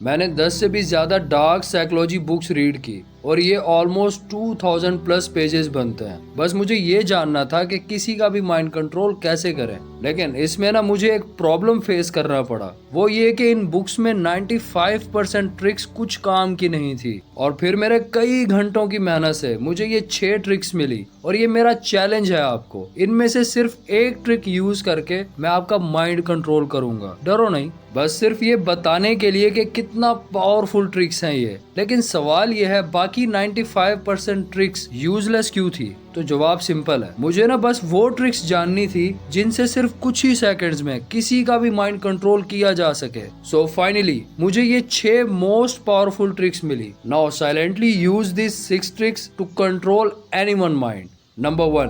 मैंने 10 से भी ज़्यादा डार्क साइकोलॉजी बुक्स रीड की और ये ऑलमोस्ट 2000 प्लस पेजेस बनते हैं। बस मुझे ये जानना था कि किसी का भी माइंड कंट्रोल कैसे करें। लेकिन इसमें ना मुझे एक प्रॉब्लम फेस करना पड़ा। वो ये कि इन बुक्स में 95% ट्रिक्स कुछ काम की नहीं थी। और फिर मेरे कई घंटों की मेहनत से मुझे ये 6 ट्रिक्स मिली। और ये मेरा चैलेंज है आपको। इनमें से सिर्फ एक ट्रिक यूज करके मैं आपका माइंड कंट्रोल करूंगा। डरो नहीं, बस सिर्फ ये बताने के लिए कि कितना पावरफुल ट्रिक्स हैं ये। लेकिन सवाल ये है, बाकी 95% ट्रिक्स यूजलेस क्यों थी? तो जवाब सिंपल है, मुझे ना बस वो ट्रिक्स जाननी थी जिनसे सिर्फ कुछ ही सेकंड्स में किसी का भी माइंड कंट्रोल किया जा सके। सो फाइनली मुझे ये 6 मोस्ट पावरफुल ट्रिक्स मिली। Now silently use this 6 tricks to control anyone mind. Number 1,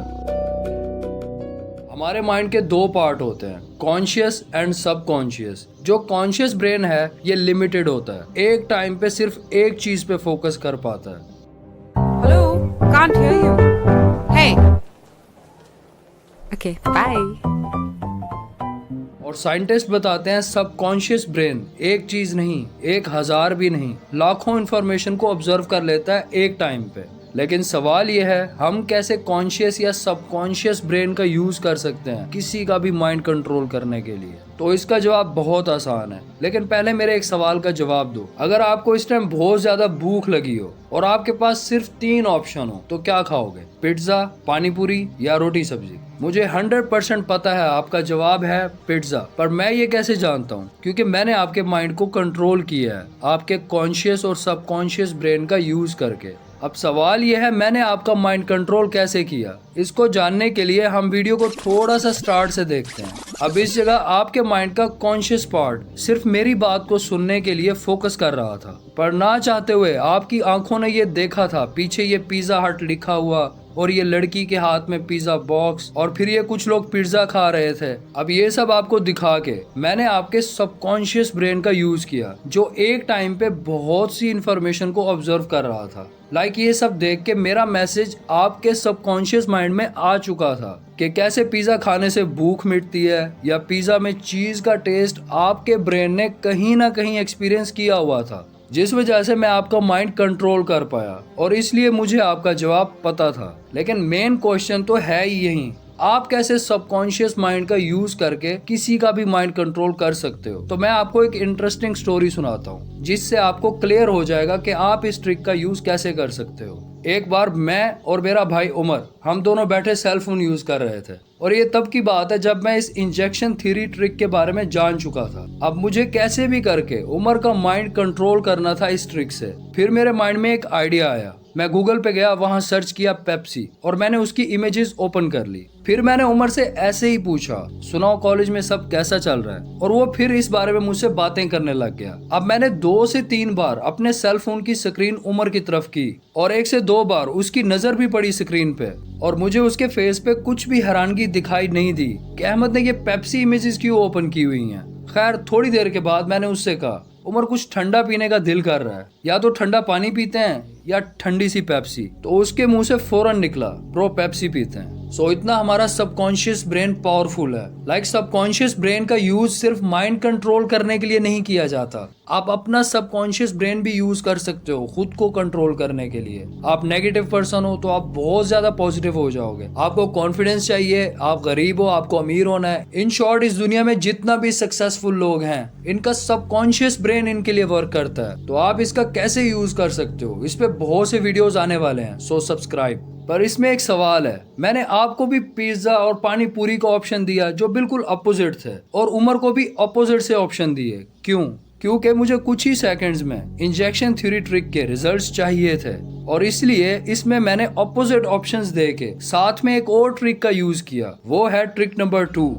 हमारे माइंड के 2 पार्ट होते हैं, कॉन्शियस एंड सबकॉन्शियस। जो कॉन्शियस ब्रेन है ये लिमिटेड होता है, एक टाइम पे सिर्फ एक चीज पे फोकस कर पाता है। Hello, can't hear you. Hey. Okay, bye. और साइंटिस्ट बताते हैं सबकॉन्शियस ब्रेन एक चीज नहीं, 1000 भी नहीं, लाखों इंफॉर्मेशन को ऑब्जर्व कर लेता है एक टाइम पे। लेकिन सवाल यह है, हम कैसे कॉन्शियस या सबकॉन्शियस ब्रेन का यूज कर सकते हैं किसी का भी माइंड कंट्रोल करने के लिए? तो इसका जवाब बहुत आसान है। लेकिन पहले मेरे एक सवाल का जवाब दो। अगर आपको इस टाइम बहुत ज्यादा भूख लगी हो और आपके पास सिर्फ 3 ऑप्शन हो, तो क्या खाओगे? पिज्जा, पानी पूरी या रोटी सब्जी? मुझे 100% पता है आपका जवाब है पिज्जा। पर मैं ये कैसे जानता हूँ? क्योंकि मैंने आपके माइंड को कंट्रोल किया है आपके कॉन्शियस और सबकॉन्शियस ब्रेन का यूज करके। अब सवाल यह है, मैंने आपका माइंड कंट्रोल कैसे किया? इसको जानने के लिए हम वीडियो को थोड़ा सा स्टार्ट से देखते हैं। अब इस जगह आपके माइंड का कॉन्शियस पार्ट सिर्फ मेरी बात को सुनने के लिए फोकस कर रहा था, पर ना चाहते हुए आपकी आंखों ने ये देखा था पीछे ये पिज्जा हट लिखा हुआ और ये लड़की के हाथ में पिज्जा बॉक्स, और फिर ये कुछ लोग पिज्जा खा रहे थे। अब ये सब आपको दिखा के मैंने आपके सबकॉन्शियस ब्रेन का यूज किया, जो एक टाइम पे बहुत सी इंफॉर्मेशन को ऑब्जर्व कर रहा था। ये सब देख के मेरा मैसेज आपके सबकॉन्शियस माइंड में आ चुका था कि कैसे पिज्जा खाने से भूख मिटती है, या पिज्जा में चीज का टेस्ट आपके ब्रेन ने कहीं ना कहीं एक्सपीरियंस किया हुआ था, जिस वजह से मैं आपका माइंड कंट्रोल कर पाया। और इसलिए मुझे आपका जवाब पता था। लेकिन मेन क्वेश्चन तो है ही यही, आप कैसे सबकॉन्शियस माइंड का यूज करके किसी का भी माइंड कंट्रोल कर सकते हो? तो मैं आपको एक इंटरेस्टिंग स्टोरी सुनाता हूँ, जिससे आपको क्लियर हो जाएगा कि आप इस ट्रिक का यूज कैसे कर सकते हो। एक बार मैं और मेरा भाई उमर, हम दोनों बैठे सेल फोन यूज कर रहे थे। और ये तब की बात है जब मैं इस इंजेक्शन थ्योरी ट्रिक के बारे में जान चुका था। अब मुझे कैसे भी करके उमर का माइंड कंट्रोल करना था इस ट्रिक से। फिर मेरे माइंड में एक आइडिया आया। मैं गूगल पे गया, वहां सर्च किया पेप्सी, और मैंने उसकी इमेजेस ओपन कर ली। फिर मैंने उमर से ऐसे ही पूछा, सुनाओ कॉलेज में सब कैसा चल रहा है? और वो फिर इस बारे में मुझसे बातें करने लग गया। अब मैंने 2 से 3 बार अपने सेल फोन की स्क्रीन उमर की तरफ की, और 1 से 2 बार उसकी नजर भी पड़ी स्क्रीन पे, और मुझे उसके फेस पे कुछ भी हैरानगी दिखाई नहीं दी कि अहमद ने ये पेप्सी इमेजेस क्यों ओपन की हुई हैं। खैर, थोड़ी देर के बाद मैंने उससे कहा, उमर कुछ ठंडा पीने का दिल कर रहा है, या तो ठंडा पानी पीते हैं या ठंडी सी पेप्सी। तो उसके मुंह से फौरन निकला, ब्रो पेप्सी पीते हैं। सो इतना हमारा सबकॉन्शियस ब्रेन पावरफुल है। सबकॉन्शियस ब्रेन का यूज सिर्फ माइंड कंट्रोल करने के लिए नहीं किया जाता। आप अपना सबकॉन्शियस ब्रेन भी यूज कर सकते हो खुद को कंट्रोल करने के लिए। आप नेगेटिव पर्सन हो तो आप बहुत ज्यादा पॉजिटिव हो जाओगे। आपको कॉन्फिडेंस चाहिए, आप गरीब हो, आपको अमीर होना है। इन शॉर्ट, इस दुनिया में जितना भी सक्सेसफुल लोग हैं, इनका सबकॉन्शियस ब्रेन इनके लिए वर्क करता है। तो आप इसका कैसे यूज कर सकते हो, इस पे बहुत से वीडियोस आने वाले हैं, सो सब्सक्राइब। पर इसमें एक सवाल है, मैंने आपको भी पिज्जा और पानी पूरी का ऑप्शन दिया जो बिल्कुल अपोजिट थे, और उमर को भी अपोजिट से ऑप्शन दिए। क्यों? क्योंकि मुझे कुछ ही सेकंड्स में इंजेक्शन थ्योरी ट्रिक के रिजल्ट्स चाहिए थे, और इसलिए इसमें मैंने अपोजिट ऑप्शंस दे के साथ में एक और ट्रिक का यूज किया। वो है ट्रिक नंबर 2।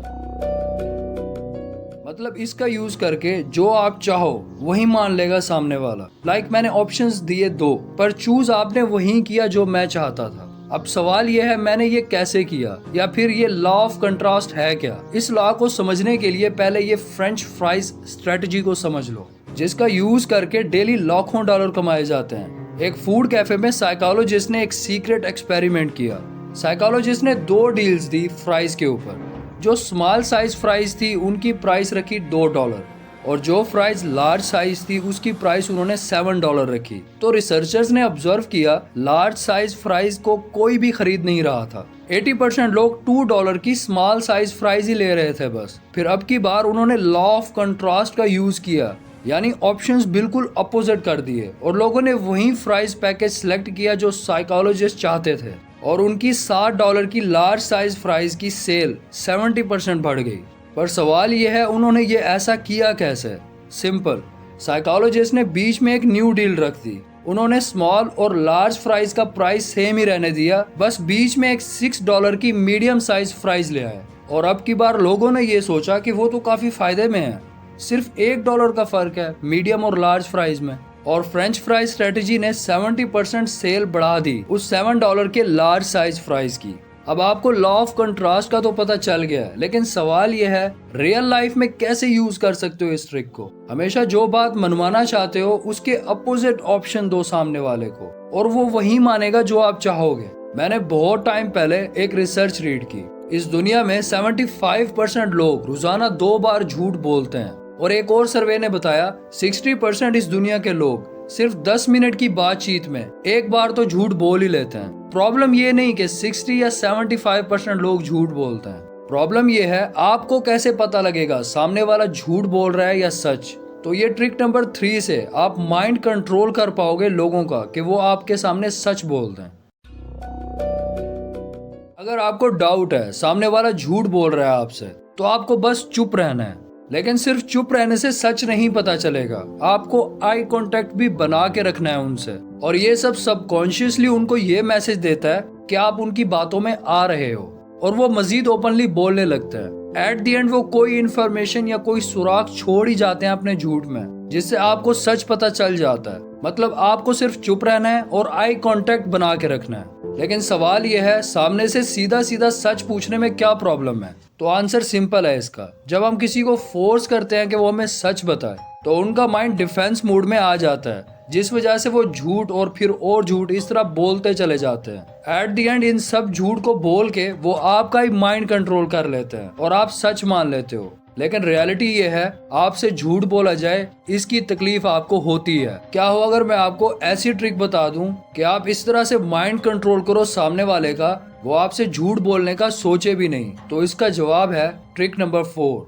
मतलब इसका यूज करके जो आप चाहो वही मान लेगा सामने वाला। मैंने ऑप्शंस दिए 2, पर चूज आपने वही किया जो मैं चाहता था। अब सवाल यह है, मैंने ये कैसे किया, या फिर ये लॉ ऑफ कंट्रास्ट है क्या? इस लॉ को समझने के लिए पहले ये फ्रेंच फ्राइज स्ट्रेटजी को समझ लो, जिसका यूज करके डेली लाखों डॉलर कमाए जाते हैं। एक फूड कैफे में साइकोलॉजिस्ट ने एक सीक्रेट एक्सपेरिमेंट किया। साइकोलॉजिस्ट ने 2 डील्स दी फ्राइज के ऊपर। जो स्मॉल साइज फ्राइज थी उनकी प्राइस रखी $2, और जो फ्राइज लार्ज साइज थी उसकी प्राइस उन्होंने $7 रखी। तो रिसर्चर्स ने ऑब्जर्व किया लार्ज साइज फ्राइज को कोई भी खरीद नहीं रहा था। 80% लोग $2 की स्मॉल साइज फ्राइज ही ले रहे थे बस। फिर अब की बार उन्होंने लॉ ऑफ कंट्रास्ट का यूज किया, यानी ऑप्शंस बिल्कुल अपोजिट कर दिए और लोगों ने वही फ्राइज पैकेज सिलेक्ट किया जो साइकोलॉजिस्ट चाहते थे और उनकी $7 की लार्ज साइज फ्राइज की सेल 70% बढ़ गई। पर सवाल यह है उन्होंने ये ऐसा किया कैसे? सिंपल, साइकोलॉजिस्ट ने बीच में एक न्यू डील रख दी। उन्होंने स्मॉल और लार्ज फ्राइज का प्राइस सेम ही रहने दिया, बस बीच में एक $6 की मीडियम साइज फ्राइज ले आए। और अब की बार लोगों ने ये सोचा कि वो तो काफी फायदे में है, सिर्फ $1 का फर्क है मीडियम और लार्ज फ्राइज में। और फ्रेंच फ्राइज स्ट्रेटेजी ने 70% सेल बढ़ा दी उस $7 के लार्ज साइज फ्राइज की। अब आपको लॉ ऑफ कंट्रास्ट का तो पता चल गया है, लेकिन सवाल यह है रियल लाइफ में कैसे यूज कर सकते हो इस ट्रिक को? हमेशा जो बात मनवाना चाहते हो उसके अपोजिट ऑप्शन दो सामने वाले को और वो वही मानेगा जो आप चाहोगे। मैंने बहुत टाइम पहले एक रिसर्च रीड की। इस दुनिया में 75% लोग रोजाना 2 बार झूठ बोलते हैं और एक और सर्वे ने बताया 60% इस दुनिया के लोग सिर्फ 10 मिनट की बातचीत में एक बार तो झूठ बोल ही लेते हैं। प्रॉब्लम ये नहीं कि 60 या 75% लोग झूठ बोलते हैं, प्रॉब्लम ये है आपको कैसे पता लगेगा सामने वाला झूठ बोल रहा है या सच। तो ये ट्रिक नंबर 3 से आप माइंड कंट्रोल कर पाओगे लोगों का कि वो आपके सामने सच बोलते हैं। अगर आपको डाउट है सामने वाला झूठ बोल रहा है आपसे, तो आपको बस चुप रहना है। लेकिन सिर्फ चुप रहने से सच नहीं पता चलेगा, आपको आई कांटेक्ट भी बना के रखना है उनसे। और ये सब सबकॉन्शियसली उनको ये मैसेज देता है कि आप उनकी बातों में आ रहे हो और वो मजीद ओपनली बोलने लगता है। एट द एंड वो कोई इन्फॉर्मेशन या कोई सुराग छोड़ ही जाते हैं अपने झूठ में, जिससे आपको सच पता चल जाता है। मतलब आपको सिर्फ चुप रहना है और आई कांटेक्ट बना के रखना है। लेकिन सवाल यह है सामने से सीधा सीधा सच पूछने में क्या प्रॉब्लम है? तो आंसर सिंपल है इसका। जब हम किसी को फोर्स करते हैं कि वो हमें सच बताए, तो उनका माइंड डिफेंस मोड में आ जाता है, जिस वजह से वो झूठ और फिर और झूठ इस तरह बोलते चले जाते हैं। एट द एंड इन सब झूठ को बोल के वो आपका ही माइंड कंट्रोल कर लेते हैं और आप सच मान लेते हो। लेकिन रियलिटी ये है आपसे झूठ बोला जाए इसकी तकलीफ आपको होती है। क्या हो अगर मैं आपको ऐसी ट्रिक बता दूं कि आप इस तरह से माइंड कंट्रोल करो सामने वाले का, वो आपसे झूठ बोलने का सोचे भी नहीं? तो इसका जवाब है ट्रिक नंबर 4।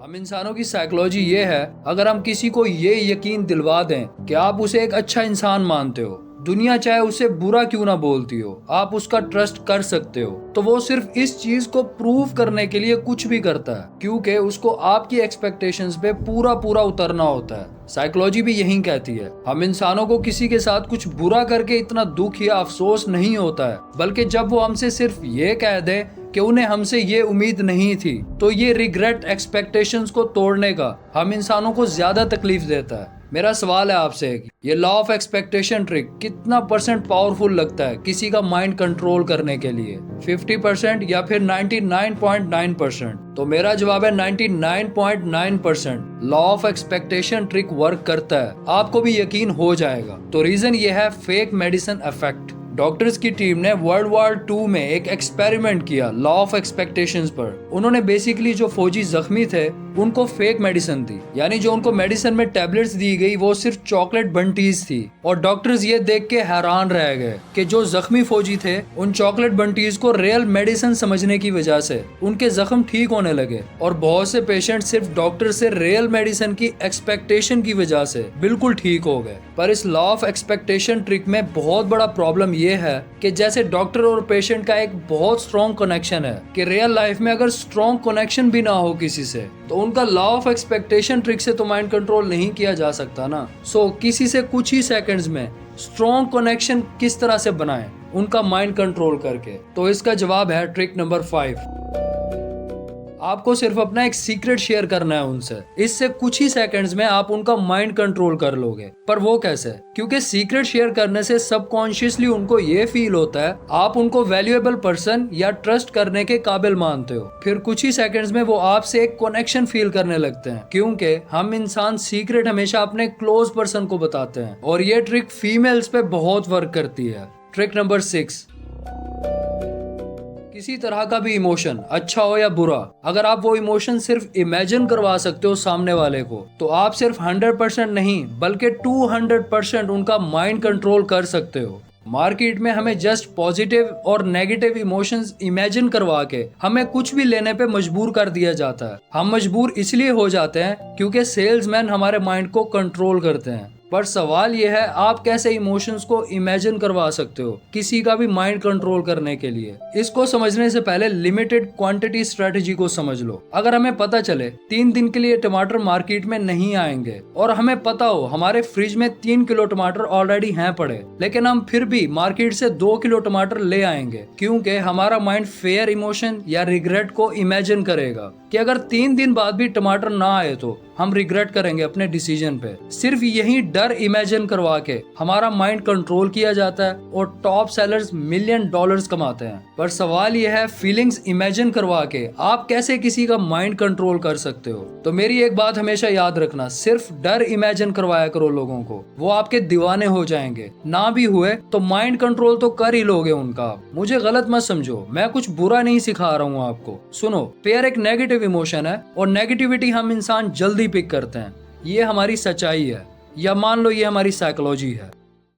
हम इंसानों की साइकोलॉजी ये है, अगर हम किसी को ये यकीन दिलवा दें कि आप उसे एक अच्छा इंसान मानते हो, दुनिया चाहे उसे बुरा क्यों ना बोलती हो, आप उसका ट्रस्ट कर सकते हो, तो वो सिर्फ इस चीज को प्रूव करने के लिए कुछ भी करता है, क्योंकि उसको आपकी एक्सपेक्टेशंस पे पूरा पूरा उतरना होता है। साइकोलॉजी भी यही कहती है। हम इंसानों को किसी के साथ कुछ बुरा करके इतना दुख या अफसोस नहीं होता है, बल्कि जब वो हमसे सिर्फ ये कह दे कि उन्हें हमसे ये उम्मीद नहीं थी, तो ये रिग्रेट एक्सपेक्टेशंस को तोड़ने का हम इंसानों को ज्यादा तकलीफ देता है। मेरा सवाल है आपसे, ये लॉ ऑफ एक्सपेक्टेशन ट्रिक कितना परसेंट पावरफुल लगता है किसी का माइंड कंट्रोल करने के लिए? 50% या फिर 99.9%? तो मेरा जवाब है 99.9%। Law of expectation trick work करता है, आपको भी यकीन हो जाएगा। तो रीजन ये है फेक मेडिसिन इफेक्ट। डॉक्टर्स की टीम ने वर्ल्ड वॉर 2 में एक एक्सपेरिमेंट किया लॉ ऑफ एक्सपेक्टेशंस पर। उन्होंने बेसिकली जो फौजी जख्मी थे उनको फेक मेडिसिन दी, यानी जो उनको मेडिसिन में टैबलेट्स दी गई वो सिर्फ चॉकलेट बंटीज थी। और डॉक्टर्स ये देख के हैरान रह गए कि जो जख्मी फौजी थे उन चॉकलेट बंटीज को रियल मेडिसिन समझने की वजह से उनके जख्म ठीक होने लगे। और बहुत से पेशेंट सिर्फ डॉक्टर से रियल मेडिसिन की एक्सपेक्टेशन की वजह से बिल्कुल ठीक हो गए। पर इस लॉ ऑफ एक्सपेक्टेशन ट्रिक में बहुत बड़ा प्रॉब्लम ये है कि जैसे डॉक्टर और पेशेंट का एक बहुत स्ट्रॉन्ग कनेक्शन है, कि रियल लाइफ में अगर स्ट्रॉन्ग कनेक्शन भी ना हो किसी से, तो उनका लॉ ऑफ एक्सपेक्टेशन ट्रिक से तो माइंड कंट्रोल नहीं किया जा सकता ना। सो किसी से कुछ ही सेकंड्स में स्ट्रॉन्ग कनेक्शन किस तरह से बनाएं उनका माइंड कंट्रोल करके? तो इसका जवाब है ट्रिक नंबर 5। आपको सिर्फ अपना एक सीक्रेट शेयर करना है उनसे, इससे कुछ ही सेकंड्स में आप उनका माइंड कंट्रोल कर लोगे। पर वो कैसे? क्योंकि सीक्रेट शेयर करने से सबकॉन्शियसली उनको ये फील होता है आप उनको वैल्यूएबल पर्सन या ट्रस्ट करने के काबिल मानते हो। फिर कुछ ही सेकंड्स में वो आपसे एक कनेक्शन फील करने लगते हैं, क्योंकि हम इंसान सीक्रेट हमेशा अपने क्लोज पर्सन को बताते हैं। और ये ट्रिक फीमेल्स पे बहुत वर्क करती है। Trick number 6। किसी तरह का भी इमोशन, अच्छा हो या बुरा, अगर आप वो इमोशन सिर्फ इमेजिन करवा सकते हो सामने वाले को, तो आप सिर्फ 100% नहीं बल्कि 200% उनका माइंड कंट्रोल कर सकते हो। मार्केट में हमें जस्ट पॉजिटिव और नेगेटिव इमोशंस इमेजिन करवा के हमें कुछ भी लेने पे मजबूर कर दिया जाता है। हम मजबूर इसलिए हो जाते हैं क्योंकि सेल्समैन हमारे माइंड को कंट्रोल करते हैं। पर सवाल यह है, आप कैसे इमोशंस को इमेजिन करवा सकते हो किसी का भी माइंड कंट्रोल करने के लिए। इसको समझने से पहले लिमिटेड क्वांटिटी स्ट्रेटेजी को समझ लो। अगर हमें पता चले 3 दिन के लिए टमाटर मार्केट में नहीं आएंगे और हमें पता हो हमारे फ्रिज में 3 किलो टमाटर ऑलरेडी हैं पड़े, लेकिन हम फिर भी मार्केट से 2 किलो टमाटर ले आएंगे क्योंकि हमारा माइंड फेयर इमोशन या रिग्रेट को इमेजिन करेगा कि अगर 3 दिन बाद भी टमाटर ना आए तो हम रिग्रेट करेंगे अपने डिसीजन पे। सिर्फ यही डर इमेजिन करवा के हमारा माइंड कंट्रोल किया जाता है और टॉप सेलर्स $1,000,000 कमाते हैं। पर सवाल यह है, फीलिंग्स इमेजिन करवा के आप कैसे किसी का माइंड कंट्रोल कर सकते हो। तो मेरी एक बात हमेशा याद रखना, सिर्फ डर इमेजिन करवाया करो लोगों को, वो आपके दीवाने हो जाएंगे। ना भी हुए तो माइंड कंट्रोल तो कर ही लोगे उनका। मुझे गलत मत समझो, मैं कुछ बुरा नहीं सिखा रहा हूँ आपको। सुनो, फेयर एक नेगेटिव इमोशन है और नेगेटिविटी हम इंसान जल्दी पिक करते हैं। ये हमारी सच्चाई है, या मान लो ये हमारी साइकोलॉजी है।